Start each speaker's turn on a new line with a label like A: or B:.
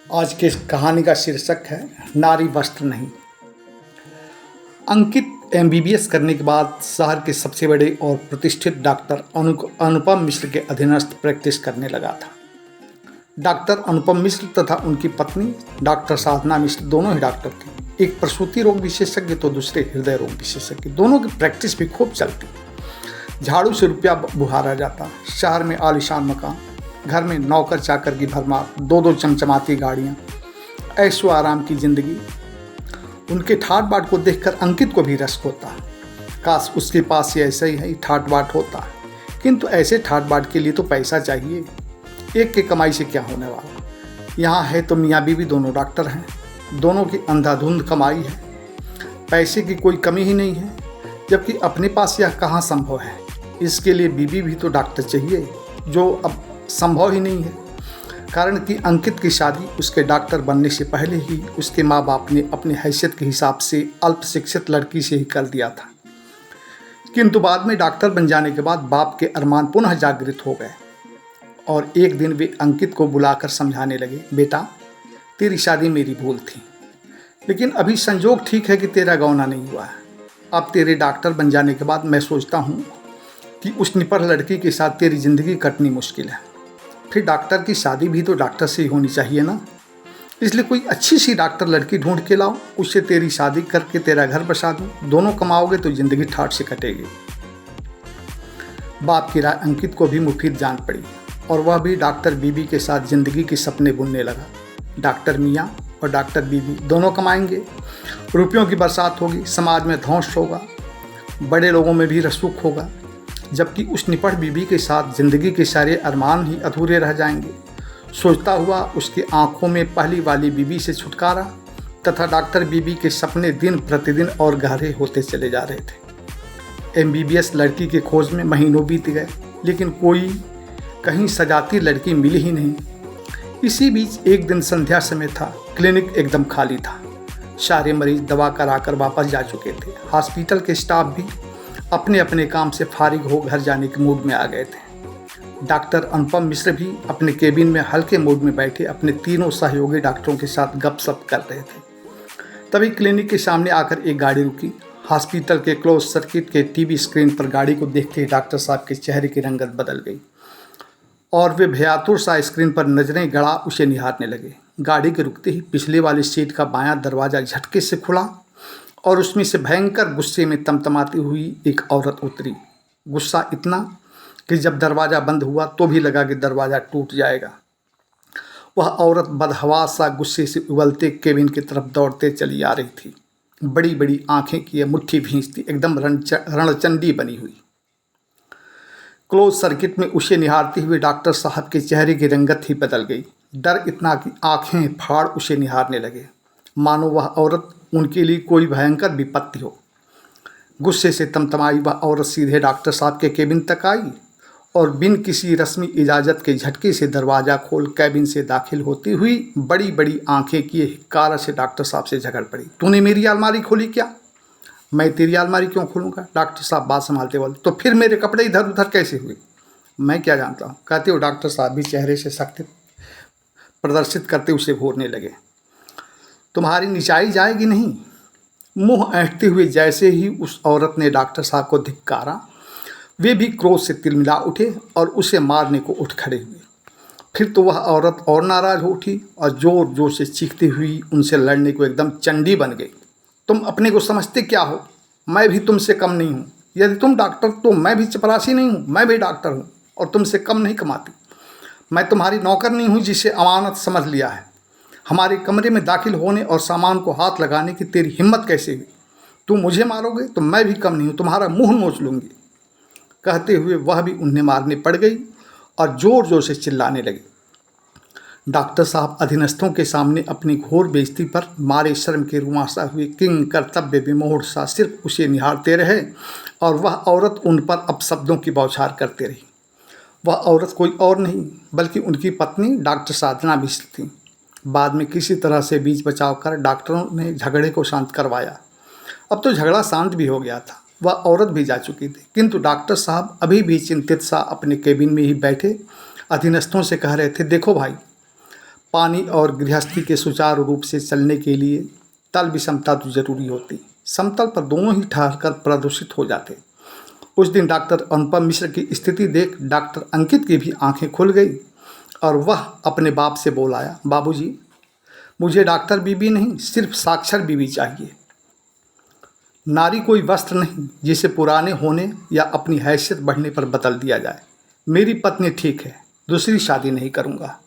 A: आज की इस कहानी का शीर्षक है नारी वस्त्र नहीं। अंकित एमबीबीएस करने के बाद शहर के सबसे बड़े और प्रतिष्ठित डॉक्टर अनुपम मिश्र के अधीनस्थ प्रैक्टिस करने लगा था। डॉक्टर अनुपम मिश्र तथा उनकी पत्नी डॉक्टर साधना मिश्र दोनों ही डॉक्टर थे। एक प्रसूति रोग विशेषज्ञ तो दूसरे हृदय रोग विशेषज्ञ। दोनों की प्रैक्टिस भी खूब चलती। झाड़ू से रुपया बुहारा जाता। शहर में आलीशान मकान, घर में नौकर चाकर की भरमार, दो चमचमाती गाड़ियाँ, ऐशो आराम की जिंदगी। उनके ठाट बाट को देखकर अंकित को भी रस होता। काश उसके पास ये ऐसा ही ठाट बाट होता, किंतु ऐसे ठाट बाट के लिए तो पैसा चाहिए। एक की कमाई से क्या होने वाला। यहाँ है तो मियाँ बीवी दोनों डॉक्टर हैं, दोनों की अंधाधुंध कमाई है, पैसे की कोई कमी ही नहीं है। जबकि अपने पास यह कहाँ संभव है। इसके लिए बीवी भी तो डॉक्टर चाहिए, जो अब संभव ही नहीं है। कारण कि अंकित की शादी उसके डॉक्टर बनने से पहले ही उसके माँ बाप ने अपनी हैसियत के हिसाब से अल्प शिक्षित लड़की से ही कर दिया था। किंतु बाद में डॉक्टर बन जाने के बाद बाप के अरमान पुनः जागृत हो गए और एक दिन वे अंकित को बुलाकर समझाने लगे, बेटा तेरी शादी मेरी भूल थी, लेकिन अभी संजोग ठीक है कि तेरा गौना नहीं हुआ है। अब तेरे डॉक्टर बन जाने के बाद मैं सोचता हूँ कि उस निपढ़ लड़की के साथ तेरी ज़िंदगी कटनी मुश्किल है। फिर डॉक्टर की शादी भी तो डॉक्टर से ही होनी चाहिए ना। इसलिए कोई अच्छी सी डॉक्टर लड़की ढूंढ के लाओ, उससे तेरी शादी करके तेरा घर बसा दूँ। दोनों कमाओगे तो ज़िंदगी ठाठ से कटेगी। बाप की राय अंकित को भी मुफीद जान पड़ी और वह भी डॉक्टर बीबी के साथ ज़िंदगी के सपने बुनने लगा। डॉक्टर मियाँ और डॉक्टर बीबी दोनों कमाएंगे, रुपयों की बरसात होगी, समाज में ध्वंस होगा, बड़े लोगों में भी रसूख होगा, जबकि उस निपढ़ बीबी के साथ ज़िंदगी के सारे अरमान ही अधूरे रह जाएंगे। सोचता हुआ उसकी आंखों में पहली वाली बीबी से छुटकारा तथा डॉक्टर बीबी के सपने दिन प्रतिदिन और गहरे होते चले जा रहे थे। एमबीबीएस लड़की की खोज में महीनों बीत गए, लेकिन कोई कहीं सजाती लड़की मिली ही नहीं। इसी बीच एक दिन संध्या समय था। क्लिनिक एकदम खाली था। सारे मरीज दवा कराकर वापस जा चुके थे। हॉस्पिटल के स्टाफ भी अपने अपने काम से फारिग हो घर जाने के मूड में आ गए थे। डॉक्टर अनुपम मिश्र भी अपने केबिन में हल्के मूड में बैठे अपने तीनों सहयोगी डॉक्टरों के साथ गपशप कर रहे थे। तभी क्लिनिक के सामने आकर एक गाड़ी रुकी। हॉस्पिटल के क्लोज सर्किट के टीवी स्क्रीन पर गाड़ी को देखते ही डॉक्टर साहब के चेहरे की रंगत बदल गई और वे भयातुर सा स्क्रीन पर नजरें गड़ा उसे निहारने लगे। गाड़ी के रुकते ही पिछले वाली सीट का बायां दरवाज़ा झटके से खुला और उसमें से भयंकर गुस्से में तमतमाती हुई एक औरत उतरी। गुस्सा इतना कि जब दरवाज़ा बंद हुआ तो भी लगा कि दरवाज़ा टूट जाएगा। वह औरत बदहवास सा गुस्से से उबलते केबिन की तरफ दौड़ते चली आ रही थी। बड़ी बड़ी आंखें किए मुट्ठी भींचती, एकदम रणचंडी बनी हुई। क्लोज सर्किट में उसे निहारते हुए डॉक्टर साहब के चेहरे की रंगत ही बदल गई। डर इतना कि आंखें फाड़ उसे निहारने लगे, मानो वह औरत उनके लिए कोई भयंकर विपत्ति हो। गुस्से से तमतमाई वह औरत सीधे डॉक्टर साहब के केबिन तक आई और बिन किसी रस्मी इजाज़त के झटके से दरवाज़ा खोल केबिन से दाखिल होती हुई बड़ी बड़ी आंखें किए हिक्कार से डॉक्टर साहब से झगड़ पड़ी। तूने मेरी अलमारी खोली क्या? मैं तेरी अलमारी क्यों खोलूँगा? डॉक्टर साहब बात संभालते बोले। तो फिर मेरे कपड़े इधर उधर कैसे हुए? मैं क्या जानता हूँ, कहते हो डॉक्टर साहब भी चेहरे से सख्त प्रदर्शित करते उसे घूरने लगे। तुम्हारी निचाई जाएगी नहीं। मुंह ऐंठते हुए जैसे ही उस औरत ने डॉक्टर साहब को धिक्कारा, वे भी क्रोध से तिलमिला उठे और उसे मारने को उठ खड़े हुए। फिर तो वह औरत और नाराज हो उठी और जोर जोर से चीखती हुई उनसे लड़ने को एकदम चंडी बन गई। तुम अपने को समझते क्या हो? मैं भी तुमसे कम नहीं हूँ। यदि तुम डॉक्टर तो मैं भी चपरासी नहीं हूँ। मैं भी डॉक्टर हूँ और तुमसे कम नहीं कमाती। मैं तुम्हारी नौकर नहीं हूँ जिसे अमानत समझ लिया है। हमारे कमरे में दाखिल होने और सामान को हाथ लगाने की तेरी हिम्मत कैसे हुई? तुम मुझे मारोगे तो मैं भी कम नहीं हूँ, तुम्हारा मुंह नोच लूँगी। कहते हुए वह भी उन्हें मारने पड़ गई और जोर जोर से चिल्लाने लगी। डॉक्टर साहब अधीनस्थों के सामने अपनी घोर बेइज्जती पर मारे शर्म के रुआंसा हुए किंग कर्तव्य विमोढ़ सा सिर्फ उसे निहारते रहे और वह औरत उन पर अपशब्दों की बौछार करते रही। वह औरत कोई और नहीं बल्कि उनकी पत्नी डॉक्टर साधना मिश्र थी। बाद में किसी तरह से बीच बचाव कर डॉक्टरों ने झगड़े को शांत करवाया। अब तो झगड़ा शांत भी हो गया था। वह औरत भी जा चुकी थी, किंतु डॉक्टर साहब अभी भी चिंतित सा अपने केबिन में ही बैठे अधीनस्थों से कह रहे थे, देखो भाई, पानी और गृहस्थी के सुचारू रूप से चलने के लिए तल विषमता तो जरूरी होती। समतल पर दोनों ही ठहरकर प्रदूषित हो जाते। उस दिन डॉक्टर अनुपम मिश्र की स्थिति देख डॉक्टर अंकित की भी आंखें खुल गई और वह अपने बाप से बोल आया, बाबूजी, मुझे डॉक्टर बीबी नहीं, सिर्फ साक्षर बीबी चाहिए। नारी कोई वस्त्र नहीं जिसे पुराने होने या अपनी हैसियत बढ़ने पर बदल दिया जाए। मेरी पत्नी ठीक है, दूसरी शादी नहीं करूँगा।